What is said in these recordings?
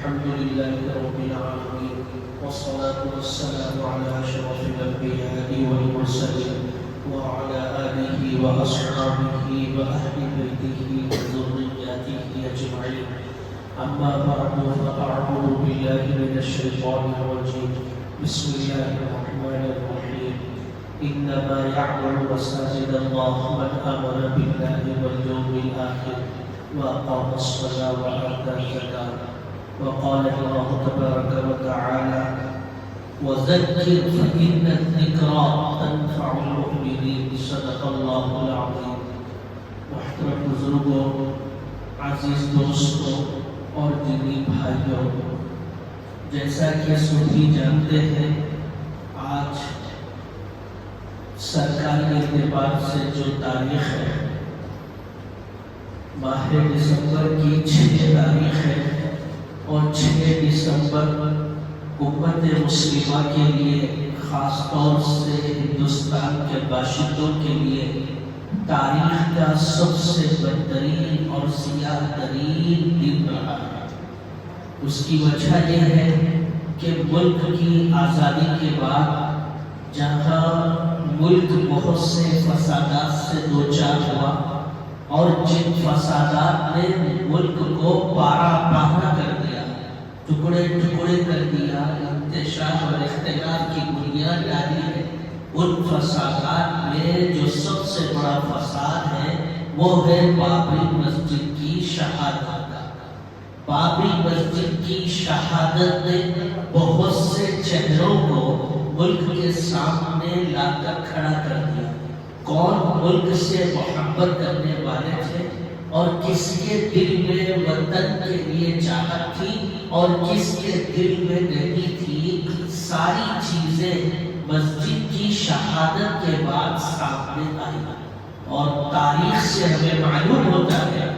الحمد لله رب العالمين والصلاة والسلام على أشرف الأنبياء والمرسلين وعلى آله وأصحابه وأهل بيته وذرياته أجمعين. أما بعد فأعوذ بالله من الشيطان الرجيم. بسم الله الرحمن الرحيم. إنما يعمر مساجد الله من آمن بالله واليوم الآخر وأقام الصلاة وآتى الزكاة. وقال الله تبارك وتعالى: وذكر فإن الذكرى تنفع المؤمنين. صدق الله العظيم. محترم بزرگوں، عزیز دوستوں اور دینی بھائیوں، جیسا کہ سبھی جانتے ہیں، آج سرکاری اعتبار سے جو تاریخ ہے ماہ دسمبر کی 6 تاریخ ہے، اور 6 دسمبر امت مسلمہ کے لیے، خاص طور سے ہندوستان کے باشندوں کے لیے تاریخ کا سب سے بدترین اور سیاہ ترین دن رہا ہے۔ اس کی وجہ یہ ہے کہ ملک کی آزادی کے بعد جہاں ملک بہت سے فسادات سے دوچار ہوا، اور جن فسادات نے ملک کو پارا پارا کر دیا، ٹکڑے ٹکڑے کر دیا، انتشار اور اختلاف کی بنیاد ڈالی ہے، ان فسادات میں جو سب سے بڑا فساد ہے وہ ہے بابری مسجد کی شہادت۔ بابری مسجد کی شہادت نے بہت سے چہروں کو ملک کے سامنے لا کر کھڑا کر دیا۔ کون ملک سے محبت کرنے والے تھے اور کس کے دل میں وطن کے لیے چاہت تھی اور کس کے دل میں نہیں تھی، ساری چیزیں مسجد کی شہادت کے بعد سامنے آئی۔ اور تاریخ سے ہمیں معلوم ہوتا ہے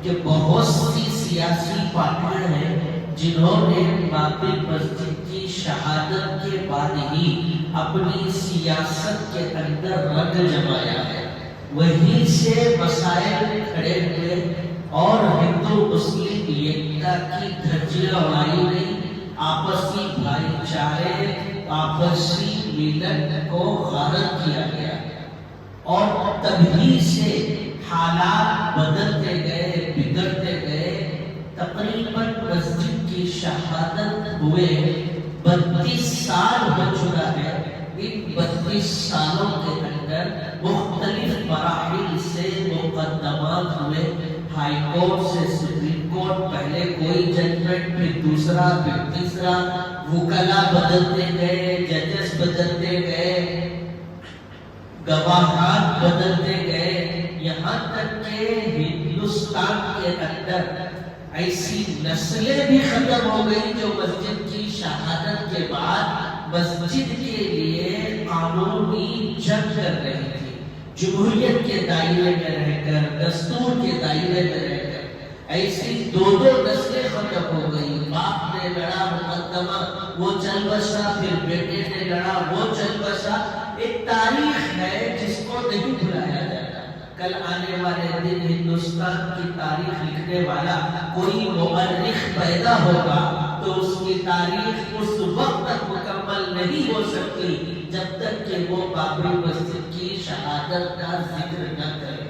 کہ بہت سی سیاسی پارٹیاں ہیں جنہوں نے بابری مسجد کی شہادت کے بعد ہی اپنی سیاست کے اندر رنگ جمایا ہے، وہیں سے مسائل کھڑے ہوئے اور ہندو مسلم ایکتا کی دھجیاں اڑائی گئی، آپسی بھائی چارے، آپسی ملت کو غارت کیا گیا، اور تبھی سے حالات بدلتے گئے، بگڑتے گئے۔ تقریباً مسجد کی شہادت ہوئے 32 سال ہو چکا ہے۔ ان 32 سالوں کے اندر مختلف مراحل سے مقدمات ہوئے، ہائی کورٹ سے سپریم کورٹ، پہلے کوئی ججمنٹ، پھر دوسرا، پھر تیسرا، وکلا بدلتے گئے، ججز بدلتے گئے، گواہان بدلتے گئے، یہاں تک کہ ہندوستان کے اندر ایسی نسلیں بھی ختم ہو گئی جو مسجد کی شہادت کے بعد مسجد کے لیے قانونی جنگ کر رہی تھی، جمہوریت کے دائرے میں رہ کر، دستور کے دائرے میں رہ کر۔ ایسی دو نسلیں ختم ہو گئی۔ باپ نے لڑا مقدمہ، وہ چل بسا، پھر بیٹے نے لڑا، وہ چل بسا۔ ایک تاریخ ہے جس کو نہیں بھلایا جاتا۔ کل آنے والے دن ہندوستان کی تاریخ لکھنے والا کوئی مؤرخ پیدا ہوگا تو اس کی تاریخ اس وقت تک مکمل نہیں ہو سکتی جب تک کہ وہ بابری مسجد کی شہادت کا ذکر نہ کرے۔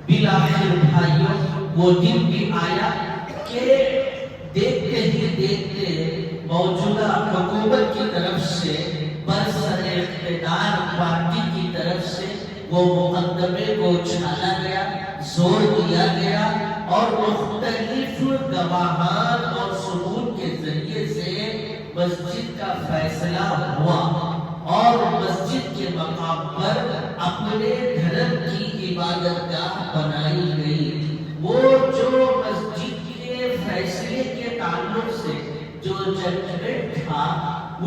بالآخر بھائیوں، وہ دن بھی آیا کہ دیکھتے ہی دیکھتے موجودہ حکومت کی طرف سے، برسر اقتدار پارٹی کی طرف سے وہ مقدمے کو چھالا گیا، زور دیا گیا، اور مختلف گواہان اور ثبوت کے ذریعے سے مسجد کا فیصلہ ہوا، اور مسجد کے مقام پر اپنے دھرم کی عبادت گاہ بنائی گئی۔ وہ جو مسجد کے فیصلے کے تعلق سے جو ججمنٹ تھا،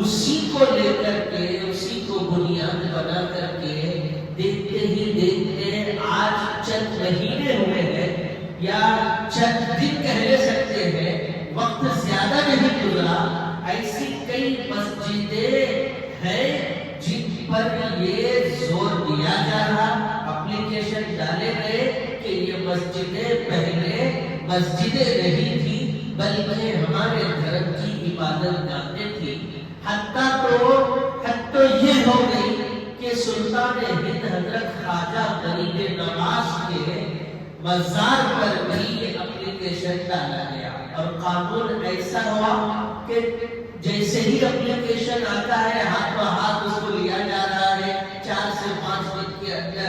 اسی کو لے کر کے، اسی کو بنیاد بنا کر کے دیکھتے ہی دیکھتے آج چند مہینے ہوئے ہیں یا چند دن کہہ سکتے ہیں، وقت زیادہ نہیں گزرا، ایسی کئی مسجدیں ہیں جن پر یہ زور دیا جا رہا، اپلیکیشن ڈالے گئے کہ یہ مسجدیں پہلے مسجدیں نہیں تھی بلکہ ہمارے دھرم کی سلطان ہند حضرت خواجہ غریب نواز کے مزار پر بھی اپلیکیشن ڈالا گیا، اور قانون ایسا ہوا کہ جیسے ہی اپلیکیشن آتا ہے ہاتھ پر ہاتھ اس کو لیا جا رہا ہے، 4 سے 5 دن کے اندر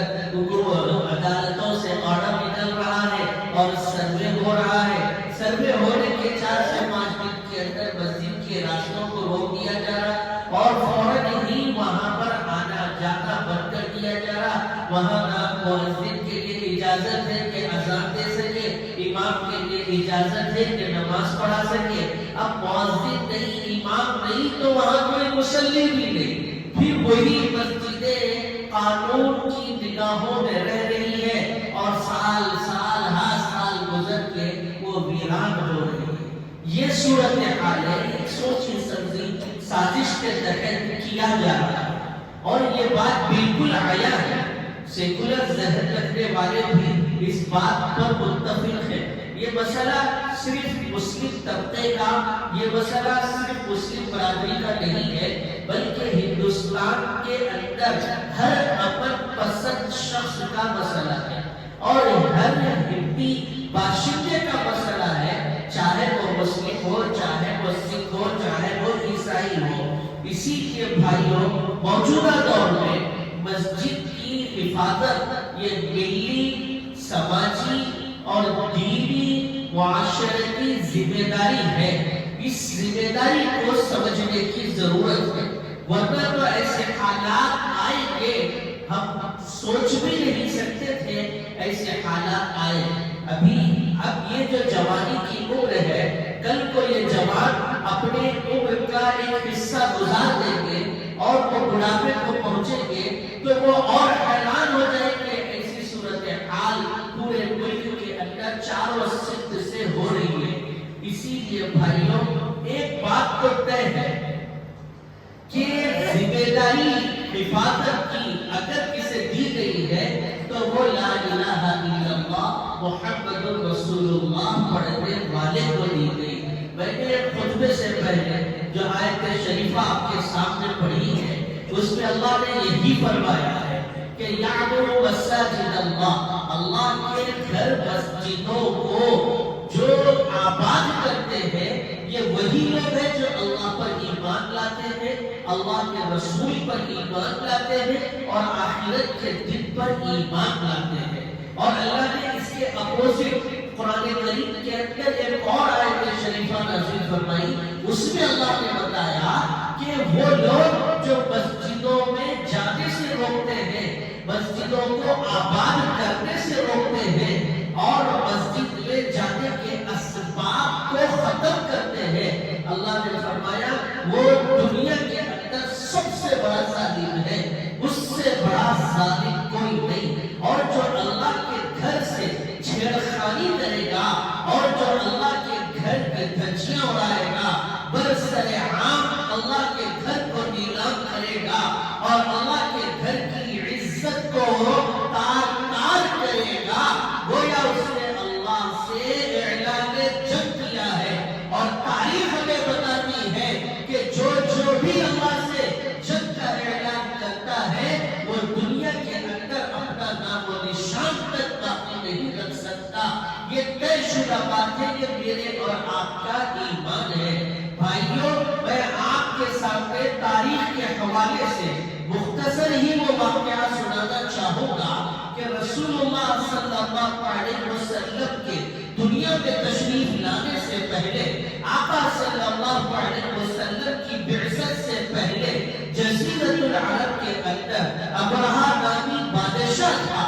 عدالتوں سے آرڈر نکل رہا ہے اور سروے ہو رہا ہے، سروے ہونے کے 4 سے 5 دن کے اندر مسجد کے راستوں کو روک دیا جا رہا اور فوراً ہی وہاں پر آنا جانا بند کر دیا جا رہا، وہاں نہ مؤذن کے لیے اجازت ہے کہ اذان دے سکے، امام کے لیے اجازت ہے کہ نماز پڑھا سکے، اب مؤذن نہیں امام نہیں تو وہاں کوئی مصلی بھی نہیں، پھر وہی مسجدیں قانون کی نگاہوں میں رہ رہی ہے اور سال ہر سال گزر کے وہ ویران ہو رہی ہے۔ یہ صورتحال ہے، ایک سوچی سمجھی سازش کے تحت کیا جا رہا ہے، اور یہ بات بالکل عیاں ہے، سیکولر ذہن رکھنے والے بھی اس بات پر متفق ہیں۔ یہ مسئلہ صرف مسلم طبقے کا، یہ مسئلہ صرف مسلم برادری کا نہیں ہے، بلکہ ہندوستان کے اندر ہر امن پسند شخص کا مسئلہ ہے اور ہر ہندی باشندے کا مسئلہ ہے، چاہے وہ مسلم ہو، چاہے وہ سکھ ہو، چاہے وہ عیسائی ہو۔ اسی لیے بھائیوں، موجودہ دور میں مسجد کی حفاظت یہ ملی، سماجی اور دینی معاشرتی ذمہ داری ہے۔ اس ذمہ داری کو سمجھنے کی ضرورت ہے، ورنہ تو ایسے حالات آئیں گے ہم سوچ بھی نہیں سکتے تھے ایسے حالات آئے۔ اب یہ جو جوانی کی عمر ہے، کل کو یہ جوان اپنے عمر کا ایک حصہ گزار دیں گے اور وہ بڑھاپے کو پہنچیں گے تو وہ اور حیران ہو جائیں گے ایسی صورتحال پورے ملک کے اندر چاروں سمت سے ہو رہی ہے۔ اسی لیے بھائیوں، ایک بات تو طے ہے کہ ذمہ داری حفاظت کی اگر کسے دی گئی ہے تو وہ لا الہ الا اللہ محمد رسول اللہ پڑھنے والے کو دی گئی۔ میں نے خطبے سے پہلے جو آیت شریفہ آپ کے سامنے پڑھی ہے، اس میں اللہ نے یہی فرمایا ہے کہ یعمر مساجد اللہ، اللہ کے گھر مسجدوں کو جو آباد کرتے ہیں یہ وہی لوگ ہیں جو اللہ پر ایمان لاتے ہیں، اللہ کے رسول پر ایمان لاتے ہیں اور آخرت کے دن پر ایمان لاتے ہیں۔ اور اللہ نے اس کے اپوزٹ قرآن کریم کے اندر ایک اور آیت شریفہ نازل فرمائی، اس میں اللہ نے بتایا کہ وہ لوگ جو مسجدوں میں جانے سے روکتے ہیں، مسجدوں کو آباد کرنے سے روکتے ہیں اور مسجد میں جانے کے اسباب کو ختم کرتے ہیں، اللہ نے فرمایا وہ دنیا کے اندر سب سے بڑا ظالم ہے، اس سے بڑا ظالم کوئی نہیں۔ اور جو اللہ کے گھر سے چھیڑخانی کرے گا اور جو اللہ کے گھر کے دھجیاں اڑائے گا، برسر عام اللہ کے گھر کو نیلام کرے گا اور اللہ کے گھر کی عزت کو تار تار کرے گا، گویا اس نے اللہ سے اعلان جنگ کیا ہے۔ اور تاریخ ہمیں بتاتی ہے کہ جو بھی اللہ سے جنگ کا اعلان کرتا ہے وہ دنیا کے اندر اپنا نام و نشان تک باقی نہیں رکھ سکتا۔ یہ طے شدہ بات ہے، یہ میرے اور آپ کا ایمان ہے۔ بھائیوں، میں آپ کے سامنے تاریخ کے حوالے سے مختصر ہی وہ واقعہ سنانا چاہوں گا کہ رسول اللہ صلی اللہ علیہ وسلم کے دنیا میں تشریف لانے سے پہلے، آقا صلی اللہ علیہ وسلم کی بعثت سے پہلے جزیرۃ العرب کے اندر ابرہہ نامی بادشاہ تھا،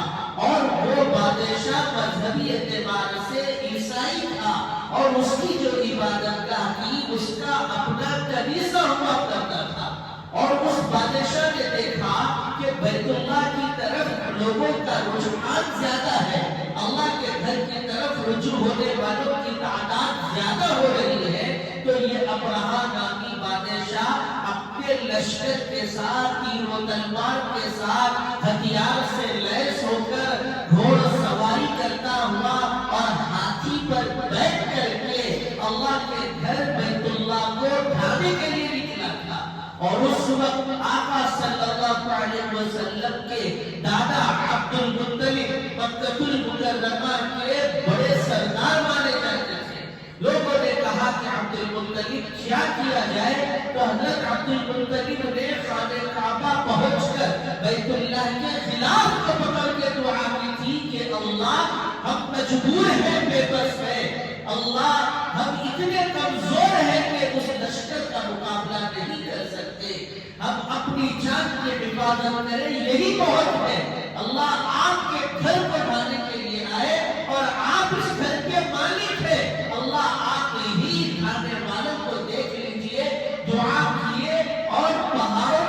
اور وہ بادشاہ مذہبی اعتبار سے عیسائی تھا، اور اس کی جو عبادت گاہ تھی اس کا اپنا کنیسہ ہوا کرتا تھا۔ اور اس بادشاہ نے دیکھا کہ بیت اللہ کی طرف لوگوں کا رجحان زیادہ ہے، اللہ کے گھر کی طرف رجوع ہونے والوں کی تعداد زیادہ ہو رہی ہے، تو یہ ابرہہ نامی بادشاہ اپنے لشکر کے ساتھ، تیر و تلوار کے ساتھ، ہتھیار سے لیس ہو کر گھوڑ سواری کرتا ہوا اور ہاتھی پر بیٹھ کر کے اللہ کے گھر بیت اللہ کو ڈھانے کے لیے نکلا تھا۔ اور اس وقت آقا صلی اللہ علیہ وسلم کے دادا عبد المطلب مکہ المکرمہ کے بڑے سردار مانے جاتے تھے۔ لوگوں نے کہا کہ عبد المطلب کیا کیا جائے، تو حضرت عبد المطلب نے خانہ کعبہ پہنچ کر بیت اللہ کے خلاف کو پکڑ کے دعا کی تھی کہ اللہ ہم مجبور ہیں، بے بس ہیں، اللہ ہم اتنے کمزور ہیں کہ اس لشکر کا مقابلہ نہیں کر سکتے، ہم اپنی جان کی حفاظت کریں، یہی بہت ہے۔ اللہ آپ کے گھر کو ڈھانے کے لیے آئے اور آپ اس گھر کے مالک ہیں، اللہ آپ ہی ڈھانے والوں کو دیکھ لیجئے، دعا کیے اور پہاڑوں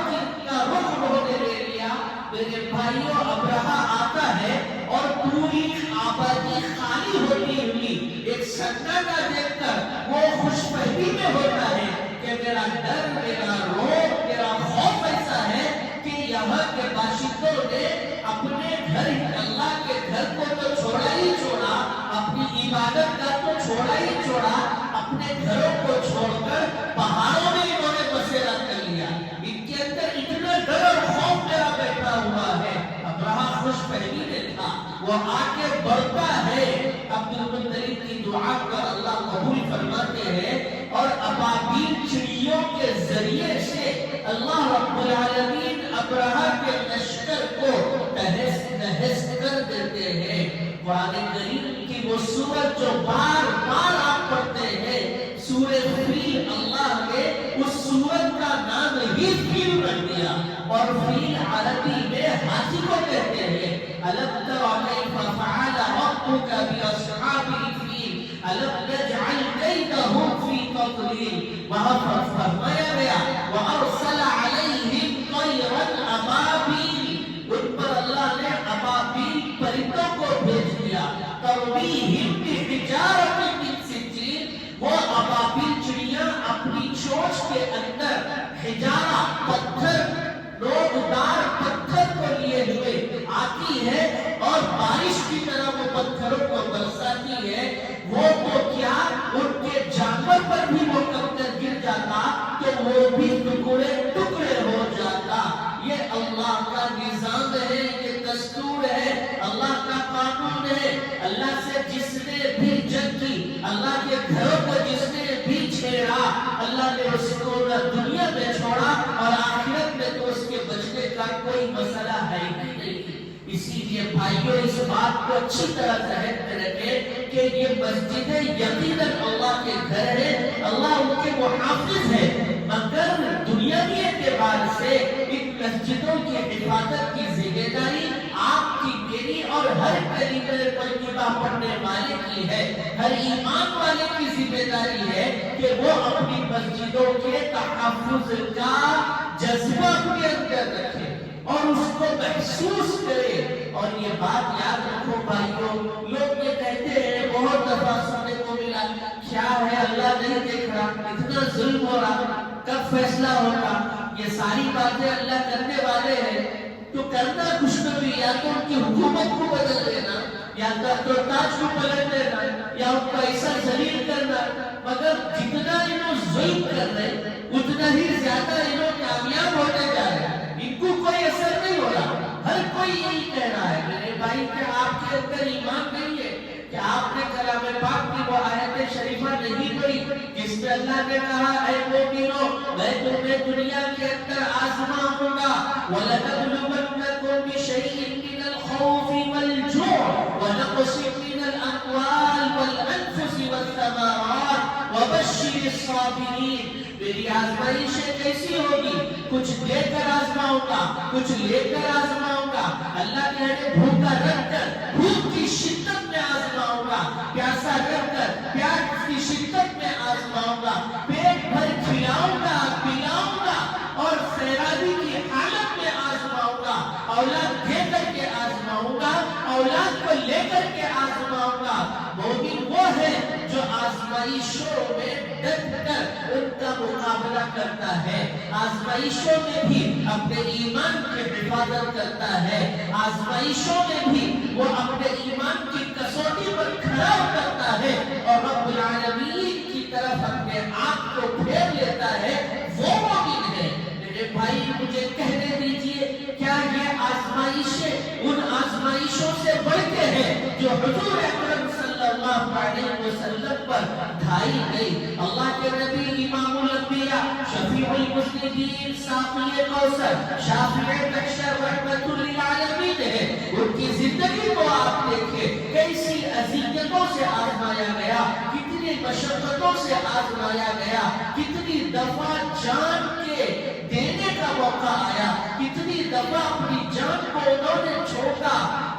کا رخ انہوں نے لے لیا۔ میرے بھائیوں، ابرہہ آتا ہے اور پوری آبادی خالی ہوتی ہوئی ایک سناٹا دیکھ کر وہ خوش فہمی میں ہوتا ہے کہ میرا ڈر، میرا روب، میرا خوف ایسا ہے کہ یہاں کے باشندوں نے اپنے گھر، اللہ کے گھر کو تو چھوڑا ہی چھوڑا، اپنی عبادت کا تو چھوڑا ہی چھوڑا، اپنے گھروں کو چھوڑ کر پہاڑوں میں انہوں نے بسیرا کر لیا۔ ان کے اندر اتنا ڈر اور خوف میرا بیٹھا ہوا ہے۔ ابرہہ خوش فہمی میں تھا، وہ آگے بڑھتا ہے، عبد المطلب کی دعا کر اللہ قبول فرماتے ہیں، اور ابابیل چڑیوں کے ذریعے سے اللہ رب العالمین ابرہہ کے لشکر کو تہس نہس کر دیتے ہیں۔ قرآن کریم کی وہ سورت جو بار بار آپ پڑھتے ہیں، سورہ فیل، اللہ نے اس سورت کا نام ہی فیل رکھ دیا، اور فیل عربی میں ہاتھی کو کہتے ہیں۔ أَلَمْ تَرَ كَيْفَ فَعَلَ رَبُّكَ بِأَصْحَابِ الْفِيلِ أَلَمْ يَجْعَلْ كَيْدَهُمْ فِي تَضْلِيلٍ۔ وہاں فرمایا گیا وَأَرْسَلَ عَلَيْهِمْ طَيْرًا أَبَابِيلَ، ان پر اللہ نے ابابیل پرندوں کو بھیج دیا، تَرْمِيهِمْ بِحِجَارَةٍ مِّن سِجِّيلٍ، وہ ابابیل چڑیاں اپنی چونچ کے اندر حجارہ، پتھر، نوکدار پتھر کو لیے ہوئے آتی ہے اور بارش کی طرح وہ پتھروں کو برساتی ہے۔ وہ تو کیا، ان کے جانور پر بھی وہ پتھر گر جاتا تو وہ بھی ٹکڑے ٹکڑے ہو جاتا۔ یہ اللہ کا نظام ہے، یہ دستور ہے، اللہ کا قانون ہے۔ اللہ سے جس نے بھی جنگ کی، اللہ کے گھروں کو جس نے بھی چھیڑا، اللہ نے اس کو نہ دنیا میں چھوڑا اور آخرت میں تو اس کے بچنے کا کوئی مسئلہ ہے ہی نہیں۔ اسی لیے بھائیوں، اس بات کو اچھی طرح ذہن میں رکھیں کہ یہ مسجدیں یقیناً اللہ کے گھر ہیں، اللہ ان کے محافظ ہے، مگر دنیاوی اعتبار سے ان مسجدوں کی حفاظت کی ذمہ داری آپ کی، میری اور ہر کلمہ طیبہ پڑھنے والے کی ہے، ہر ایمان والے کی ذمہ داری ہے کہ وہ اپنی مسجدوں کے تحفظ کا جذبہ اپنے اندر رکھے اور اس کو محسوس کرے۔ اور یہ بات یاد رکھو بھائیوں، لوگ یہ کہتے ہیں، بہت دفعہ سننے کو ملا، کیا ہے اللہ نہیں دیکھ رہا، اتنا ظلم ہو رہا، کب فیصلہ ہوگا؟ یہ ساری باتیں اللہ کرنے والے ہیں، تو کرنا کچھ تو بھی، یا تو ان کی حکومت کو بدل دینا، یا تو تاج کو پلٹ دینا، یا ان کو ایسا ذلیل کرنا، مگر جتنا انہوں ظلم کر رہے اتنا ہی زیادہ انہوں کامیاب ہوتے جا رہے ہیں، ان کو کوئی اثر نہیں ہو رہا۔ ہر کوئی یہی کہہ رہا ہے میرے بھائی کہ آپ کے اندر ایمان نہیں ہے، کہ آپ نے کلام پاک کی وہ آیت شریفہ نہیں پڑھی جس میں اللہ نے کہا، اے مومنو میں تمہیں دنیا کے اندر آزماؤں گا، وَلَنَبْلُوَنَّكُم بِشَيْءٍ مِّنَ الْخَوْفِ وَالْجُوعِ وَنَقْصٍ مِّنَ الْأَمْوَالِ وَالْأَنفُسِ وَالثَّمَرَاتِ وَبَشِّرِ الصَّابِرِينَ۔ میری آزمائشیں کیسی ہوگی؟ کچھ دے کر آزماؤں گا، کچھ لے کر آزماؤں گا۔ اللہ کہتے بھوکا رکھ کر بھوک کی شدت میں آزماؤں گا، پیاسا رکھ کر پیاس کی شدت میں آزماؤں گا، پیٹ بھر کھلاؤں گا، پلاؤں گا، اور سیرابی کی حالت میں آزماؤں گا، اولاد دے کر کے آزماؤں گا، اولاد کو لے کر کے آزماؤں گا۔ مومن وہ ہے جو آزمائشوں میں ڈٹ کر ان کا مقابلہ کرتا ہے، آزمائشوں میں بھی اپنے ایمان کی حفاظت کرتا ہے، آزمائشوں میں بھی وہ اپنے ایمان کی کسوٹی پر کھڑا کرتا ہے اور رب العالمین کی طرف اپنے آپ کو پھیر لیتا ہے، وہ مومن ہے۔ پر ڈھائی گئی۔ اللہ کے نبی امام الانبیاء، شفیع المذنبین، ساقی کوثر، شافع محشر، رحمت للعالمین ہے۔ ان کی زندگی کو آپ دیکھیں، کیسی اذیتوں سے آزمایا گیا، کتنی مشقتوں سے آزمایا گیا، کتنی دفعہ جان کے دینے کا موقع آیا، کتنی دفعہ اپنی جان کو انہوں نے چھوڑا۔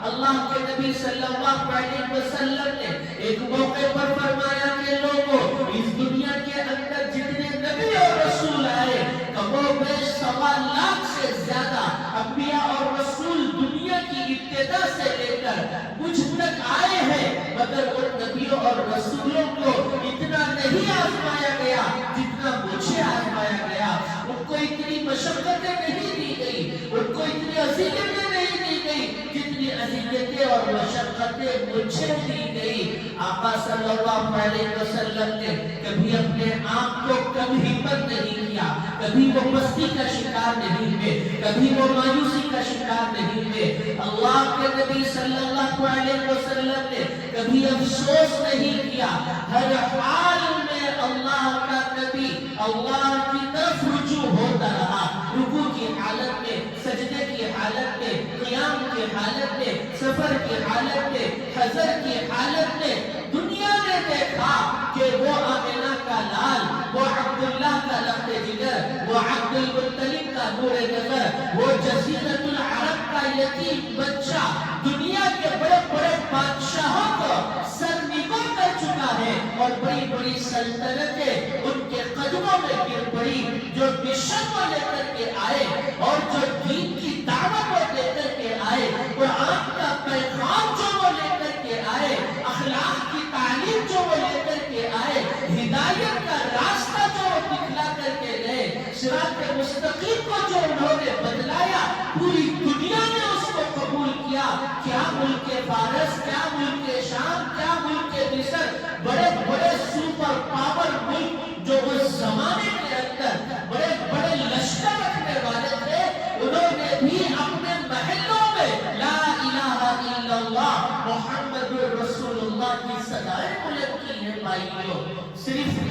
اللہ کے نبی صلی اللہ علیہ وسلم نے ایک موقع پر فرمایا کہ لوگوں، اس دنیا کے اندر جتنے نبی اور رسول آئے، کم و بیش 1.25 لاکھ سے زیادہ انبیاء اور رسول دنیا کی ابتدا سے لے کر مجھ تک آئے ہیں، مگر ان نبیوں اور رسولوں کو اتنا نہیں آزمایا گیا جتنا مجھے آزمایا گیا۔ ان کو اتنی مشقتیں نہیں دی گئی، ان کو اتنی اذیتیں نہیں دی گئی جتنی اذیتیں اور مشقتیں مجھے دی گئی۔ آقا صلی اللہ علیہ وسلم نے کبھی اپنے آپ کو کم ہمت نہیں کیا، کبھی وہ پستی کا شکار نہیں ہوئے، کبھی وہ مایوسی کا شکار نہیں ہوئے۔ اللہ کے نبی صلی اللہ علیہ وسلم نے کبھی افسوس نہیں کیا، ہر حال میں اللہ کا نبی اللہ کی طرف رجوع ہوتا رہا، رکوع کی حالت میں، سجدے کی حالت میں، قیام کی حالت میں، سفر کی حالت میں، حضر کی حالت میں۔ دنیا نے دیکھا کہ وہ آمنہ کا لال، وہ عبداللہ کا لخت جگر، وہ عبد المطلب کا نور نظر، وہ جزیرۃ العرب کا یتیم بچہ دنیا کے بڑے بڑے بادشاہوں کو سرنگوں کر چکا ہے، اور بڑی بڑی سلطنتیں ان کے قدموں میں گر پڑی۔ جو مشن کو لے کر کے آئے اور جو دین کی دعوت کو لے کر کے آئے، قرآن کا پیغام جو وہ لے کر کے آئے، اخلاق کی تعلیم جو وہ لے کر کے آئے، ہدایت کا راستہ جو وہ دکھلا کر کے گئے، صراط مستقیم کو جو انہوں نے بدلایا، پوری دنیا نے اس کو قبول کیا۔ کیا ملک فارس، کیا ملک شام، کیا ملک مصر، بڑے بڑے سپر پاور ملک جو اس زمانے کے اندر بڑے بڑے لشکر رکھنے والے تھے، انہوں نے بھی اپنے محلوں میں لا الہ الا اللہ محمد رسول اللہ کی صدائیں بلند کی ہیں۔ بھائیوں، صرف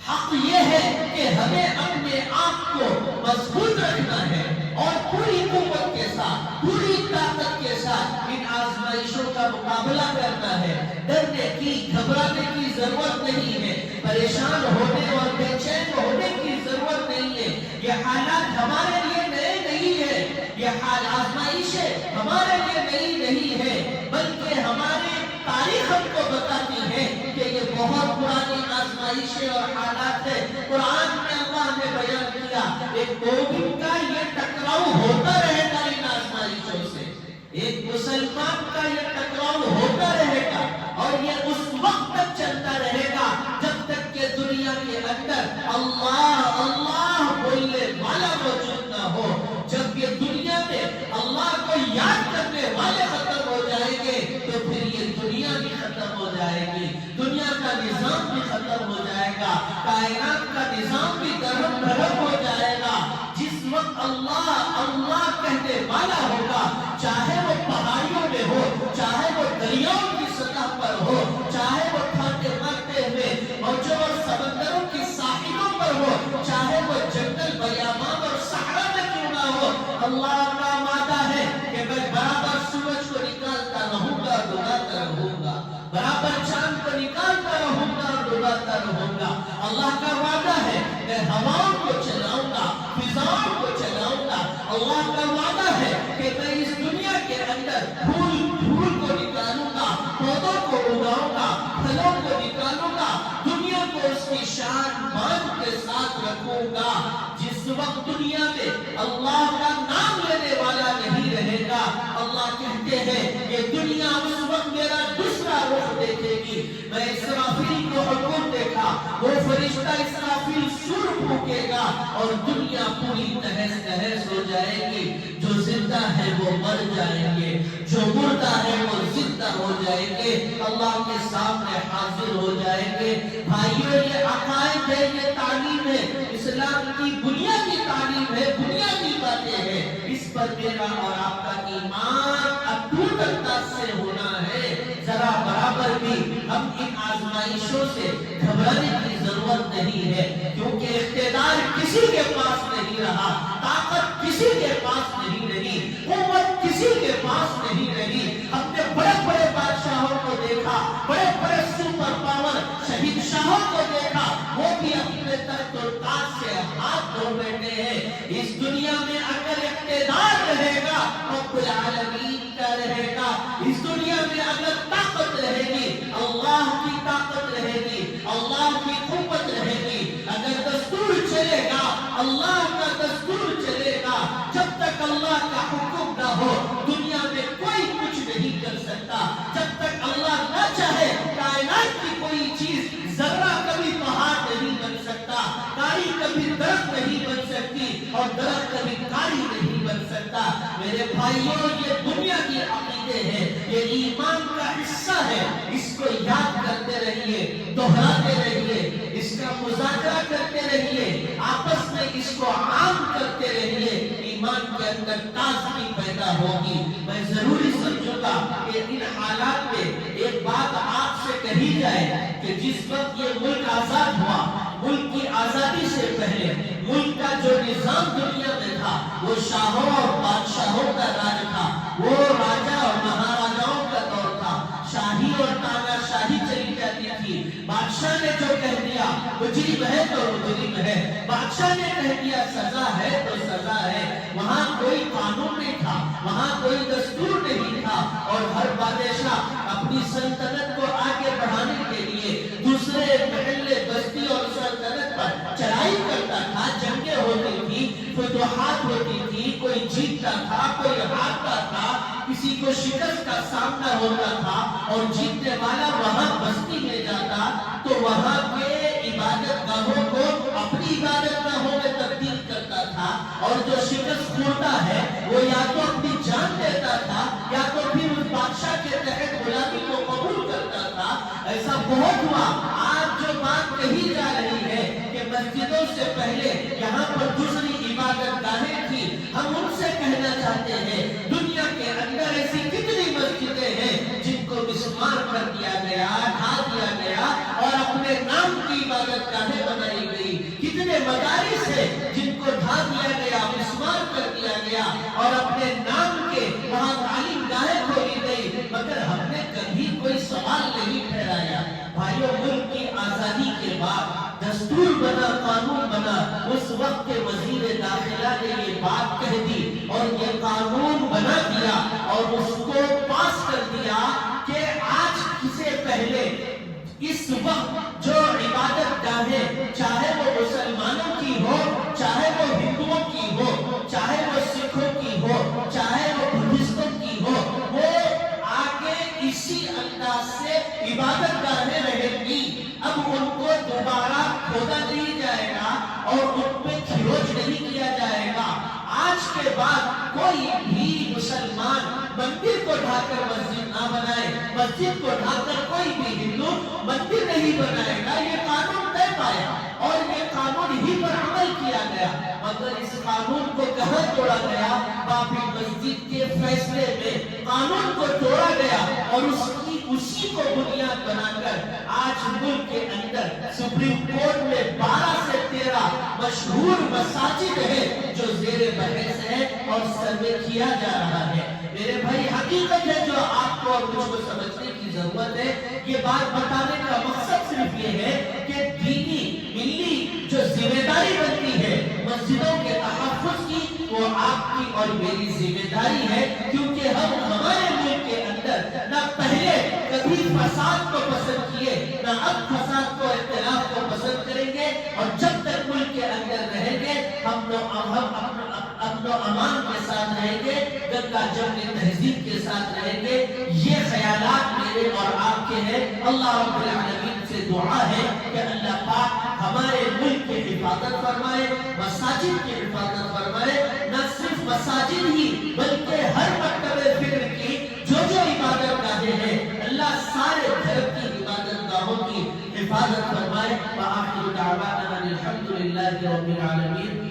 حق یہ ہے کہ ہمیں اپنے آپ کو مضبوط رکھنا ہے اور پوری قوت کے ساتھ، پوری طاقت کے ساتھ ان آزمائشوں کا مقابلہ کرنا ہے۔ ڈرنے کی، گھبرانے کی ضرورت نہیں ہے، پریشان ہونے اور بے چین ہونے کی ضرورت نہیں ہے۔ یہ حالات ہمارے لیے نئے نہیں ہے، یہ آزمائشیں ہمارے لیے نئی نہیں ہے، بلکہ ہماری تاریخ ہم کو بتاتی ہے کہ یہ بہت پرانی آزمائشیں اور حالات ہیں۔ قرآن میں اللہ نے بیان کیا، ایک مومن کا یہ ٹکراؤ ہوتا رہے گا ان آزمائشوں سے، ایک مسلمان کا یہ ٹکراؤ ہوتا رہے گا، اور یہ اس وقت تک چلتا رہے گا جب تک کہ دنیا کے اندر اللہ اللہ بولنے والا موجود نہ ہو۔ جب یہ دنیا میں اللہ کو یاد کرنے والے ختم ہو جائیں گے تو پھر یہ دنیا بھی ختم ہو جائے گی، دنیا کا نظام بھی ختم ہو جائے گا، کائنات کا نظام بھی درہم برہم ہو جائے گا۔ جس وقت اللہ اللہ کہنے والا ہوگا، چاہے وہ پہاڑیوں میں ہو، چاہے وہ دریاؤں کی سطح پر ہو، چاہے وہ ٹھنڈے مرتے ہوئے موجوں اور سمندروں کی ساحلوں پر ہو، چاہے وہ جنگل بیابان اور صحرا میں کیوں نہ ہو، اللہ کا وعدہ ہے کہ میں برابر سورج کو نکالتا رہوں گا، ڈباتا رہوں گا، برابر چاند کو نکالتا رہوں گا، ڈباتا رہوں گا۔ اللہ کا وعدہ ہے میں ہواؤں کو چلاؤں گا، فضاؤں کو چلاؤں گا۔ اللہ کا وعدہ ہے کہ میں اس دنیا کے اندر پھول کو نکالوں گا، پودوں کو اگاؤں گا، پھلوں کو نکالوں گا، دنیا کو اس کی شان مان کے ساتھ رکھوں گا۔ جس وقت دنیا میں اللہ کا نام لینے والا نہیں رہے گا، اللہ کہتے ہیں یہ دنیا اس وقت میرا دوسرا رخ دیکھے گی۔ میں اسرافیل کو حکم دیکھا، وہ فرشتہ اسرافیل سور پھونکے گا اور دنیا پوری تہس نہس ہو جائے گی۔ جو زندہ ہے وہ مر جائیں گے، جو مردہ ہے وہ زندہ ہو جائیں گے، اللہ کے سامنے حاضر ہو جائیں گے۔ بھائیوں، یہ عقائد ہے، یہ تعلیم ہے، اسلام کی بنیادی تعلیم ہے، بنیادی باتیں ہیں۔ اس پر میرا اور آپ کا ایمان اٹوٹ انداز سے ہونا ہے۔ ذرا برابر بھی ہم ان آزمائشوں سے گھبرانے کی ضرورت نہیں ہے، کیونکہ اقتدار کسی کے پاس نہیں رہا، طاقت کسی کے پاس نہیں رہی، قوت کسی کے پاس نہیں رہی۔ ہم نے بڑے بڑے بادشاہوں کو دیکھا، بڑے بڑے سپر پاور شہنشاہوں کو دیکھا، وہ بھی اپنے تخت و تاج سے ہاتھ دھو بیٹھے ہیں۔ اس دنیا میں اگر اقتدار رہے گا رب العالمین کا رہے گا، اس دنیا میں اگر طاقت رہے گی اللہ کی طاقت رہے گی، اللہ کی قوت رہے گی، اگر دستور چلے گا اللہ کا دستور چلے گا۔ جب تک اللہ کا حکم نہ ہو دنیا میں کوئی کچھ نہیں کر سکتا، جب تک اللہ نہ چاہے کائنات کی کوئی چیز، ذرہ کبھی پہاڑ نہیں بن سکتا، کاری کبھی درخت نہیں بن سکتی، اور درخت کبھی کاری نہیں بن سکتا۔ میرے بھائیوں، یہ دنیا کی عقیدے ہیں، یہ ایمان کا حصہ ہے، اس کو یاد کرتے رہیے، دہراتے رہیے، اس کا مذاکرہ کرتے رہیے، آپس میں اس کو عام کرتے رہیے، ایمان کے اندر تازگی پیدا ہوگی۔ میں ضروری سمجھوں گا کہ ان حالات میں ایک بات آپ سے کہی جائے کہ جس وقت یہ ملک آزاد ہوا، ملک کی آزادی سے پہلے ملک کا جو نظام دنیا میں تھا وہ شاہوں اور بادشاہوں کا راج تھا، وہ راجا اور مہاراجاؤں کا دور تھا، شاہی اور تانا شاہی چلی جاتی تھی۔ بادشاہ نے جو کہہ دیا مجرم ہے تو مجرم ہے، بادشاہ نے کہہ دیا سزا ہے تو سزا ہے۔ وہاں کوئی قانون نہیں تھا، وہاں کوئی دستور نہیں تھا، اور ہر بادشاہ اپنی سلطنت کو آگے بڑھانے کے لیے دوسرے محلے بستی اور سلطنت پر چڑھائی کرتا تھا، جنگیں ہوتی تھی، فتوحات ہوتی تھی، کوئی جیتتا تھا کوئی ہارتا تھا، کسی کو شکست کا سامنا ہوتا تھا، اور جیتنے والا وہاں بستی میں جاتا تو وہاں کے عبادت گاہوں کو اپنی عبادت گاہوں میں تبدیل کرتا تھا، اور جو شکست ہوتا ہے وہ یا تو اپنی جان دیتا تھا یا تو پھر اس بادشاہ کے تحت غلامی کو قبول کرتا تھا۔ ایسا بہت ہوا۔ آج جو بات کہی جا رہی ہے کہ مسجدوں سے پہلے یہاں پر دوسری عبادت گاہیں تھی، ہم ان سے کہنا چاہتے ہیں دنیا کے اندر ایسی کتنی مسجدیں ہیں جن کو مسمار کر دیا گیا، ڈھا دیا گیا، اور اپنے نام کی عبادت گاہیں بنائی گئی، کتنے مدارس ہیں جن کو ڈھا دیا گیا، مسمار کر دیا گیا، اور اپنے نام کے وہاں تعلیم گاہیں کھولی گئی، مگر ہم نے کبھی کوئی سوال نہیں ٹھہرایا۔ بھائیوں، ملک کی آزادی کے بعد دستور بنا، قانون بنا، اس وقت کے وزیر داخلہ نے یہ بات کہہ دی اور یہ قانون بنا دیا اور اس کو پاس کر دیا کہ آج سے پہلے اس وقت جو عبادت گاہیں، چاہے وہ مسلمانوں کی ہو، چاہے وہ ہندوؤں کی ہو، چاہے وہ سکھوں کی ہو، چاہے وہ بدھسٹوں کی ہو، وہ آگے اسی انداز سے عبادت گاہیں رہیں گی۔ اب ان کو دوبارہ کھودا نہیں جائے گا اور ان پہ کھروچ نہیں کیا جائے گا۔ آج کے بعد کوئی بھی مسلمان مندر کو ڈھا کر مسجد نہ بنائے، مسجد کو ڈھا کر کوئی بھی ہندو مندر نہیں بنائے گا۔ یہ قانون طے پایا اور یہ قانون ہی پر عمل کیا گیا، مگر اس قانون کو کہاں توڑا گیا؟ بابری مسجد کے فیصلے میں قانون کو توڑا گیا، اور اسی کو بنیاد بنا کر آج ملک کے اندر سپریم کورٹ میں 12 سے 13 مشہور مساجد ہیں جو زیر بحث ہے اور سروے کیا جا رہا ہے۔ میرے بھائی، حقیقت ہے جو آپ کو اور مجھ کو سمجھنے کی ضرورت ہے۔ یہ بات بتانے کا مقصد صرف یہ ہے کہ دینی ملی جو ذمہ داری بنتی ہے مسجدوں کے تحفظ کی، وہ آپ کی اور میری ذمہ داری ہے، کیونکہ ہم ہمارے ملک کے اندر نہ پہلے کبھی فساد کو پسند کیے، نہ اب فساد کو، اختلاف کو پسند کریں گے، اور جب تک ملک کے اندر رہیں گے ہم امن و امان کے ساتھ رہیں گے، گنگا جمنی تہذیب کے ساتھ رہیں گے۔ یہ خیالات میرے اور آپ کے ہیں۔ اللہ رب العالمین سے دعا ہے کہ اللہ پاک ہمارے ملک کی حفاظت فرمائے، مساجد کی حفاظت فرمائے، نہ صرف مساجد ہی بلکہ ہر مکتبہ فکر کی جو عبادت گاہیں ہیں، اللہ سارے دھرم کی عبادت گاہوں کی حفاظت فرمائے۔ وآخر دعوانا الحمد للہ رب العالمین۔